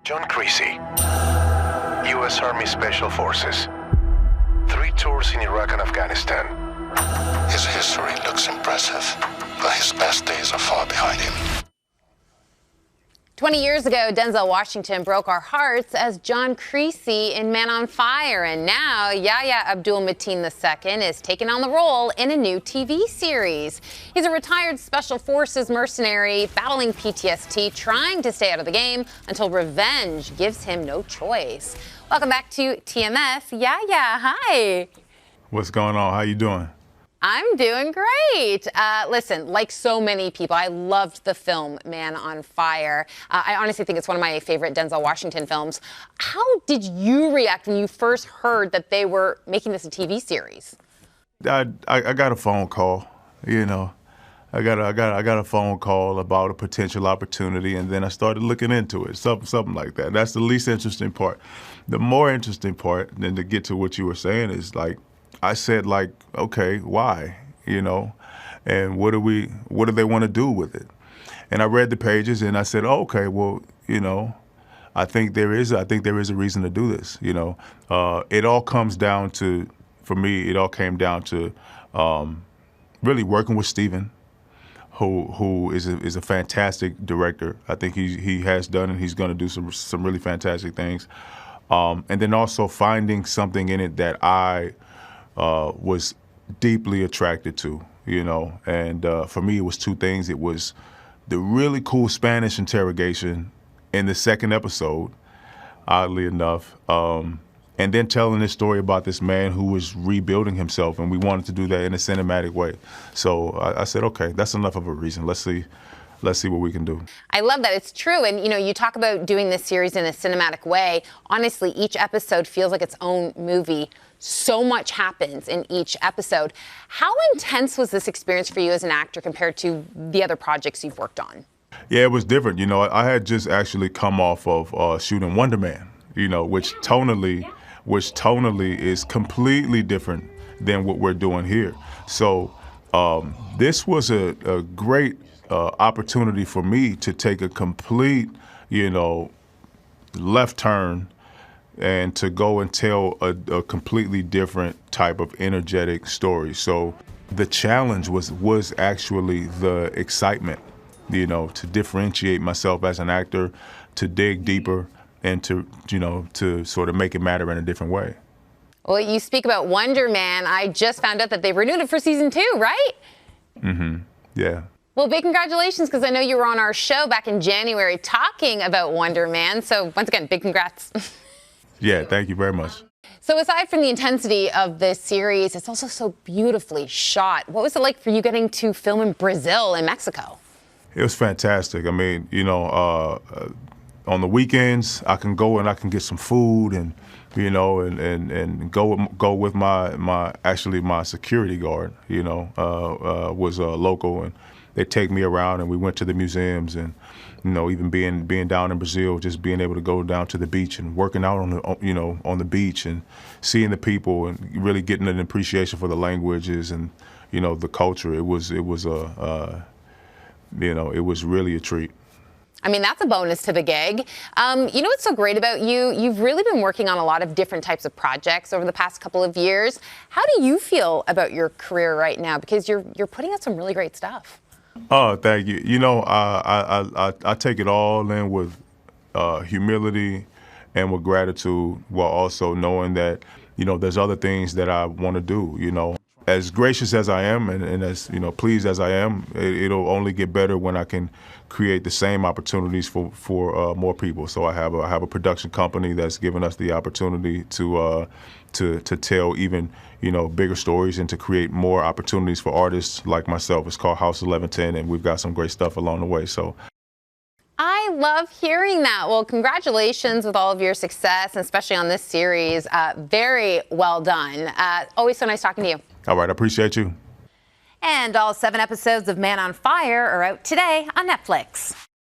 John Creasy, U.S. Army Special Forces. 3 tours in Iraq and Afghanistan. His history looks impressive, but his best days are far behind him. 20 years ago, Denzel Washington broke our hearts as John Creasy in Man on Fire, and now Yahya Abdul-Mateen II is taking on the role in a new TV series. He's a retired Special Forces mercenary battling PTSD, trying to stay out of the game until revenge gives him no choice. Welcome back to TMS. Yahya, hi. What's going on? How you doing? I'm doing great. Listen, like so many people, I loved the film Man on Fire. I honestly think it's one of my favorite Denzel Washington films. How did you react when you first heard that they were making this a TV series? I got a phone call, you know. I got a phone call about a potential opportunity, and then I started looking into it, something like that. That's the least interesting part. The more interesting part, then to get to what you were saying, is like, I said, like, okay, why, you know, and what do they want to do with it? And I read the pages and I said, oh, okay, well, you know, I think there is a reason to do this. You know, it all comes down to, for me, it all came down to really working with Steven, who is a fantastic director. I think he has done and he's going to do some really fantastic things. And then also finding something in it that I was deeply attracted to, you know, and for me it was 2 things. It was the really cool Spanish interrogation in the 2nd episode, oddly enough, and then telling this story about this man who was rebuilding himself, and we wanted to do that in a cinematic way. So I said, okay, that's enough of a reason. Let's see what we can do. I love that. It's true. And, you know, you talk about doing this series in a cinematic way. Honestly, each episode feels like its own movie. So much happens in each episode. How intense was this experience for you as an actor compared to the other projects you've worked on? Yeah, it was different. You know, I had just actually come off of shooting Wonder Man, you know, which tonally is completely different than what we're doing here. So this was a great opportunity for me to take a complete, you know, left turn and to go and tell a completely different type of energetic story. So the challenge was actually the excitement, you know, to differentiate myself as an actor, to dig deeper, and to, you know, to sort of make it matter in a different way. Well, you speak about Wonder Man. I just found out that they renewed it for season 2, right? Mm-hmm. Yeah. Well, big congratulations, because I know you were on our show back in January talking about Wonder Man. So once again, big congrats. Yeah, thank you very much. So aside from the intensity of this series, it's also so beautifully shot. What was it like for you getting to film in Brazil and Mexico? It was fantastic. I mean, you know, on the weekends, I can go and I can get some food and, you know, and go with my security guard, you know, was local, and they take me around, and we went to the museums, and, you know, even being down in Brazil, just being able to go down to the beach and working out on the beach and seeing the people and really getting an appreciation for the languages and, you know, the culture. It was really a treat. I mean, that's a bonus to the gig. You know what's so great about you? You've really been working on a lot of different types of projects over the past couple of years. How do you feel about your career right now? Because you're putting out some really great stuff. Oh, thank you. You know, I take it all in with humility and with gratitude, while also knowing that, you know, there's other things that I want to do, you know. As gracious as I am and as, you know, pleased as I am, it'll only get better when I can create the same opportunities for more people. So I have a production company that's given us the opportunity to tell even, you know, bigger stories and to create more opportunities for artists like myself. It's called House 1110, and we've got some great stuff along the way. So I love hearing that. Well, congratulations with all of your success, and especially on this series. Very well done. Always so nice talking to you. All right, I appreciate you. And all 7 episodes of Man on Fire are out today on Netflix.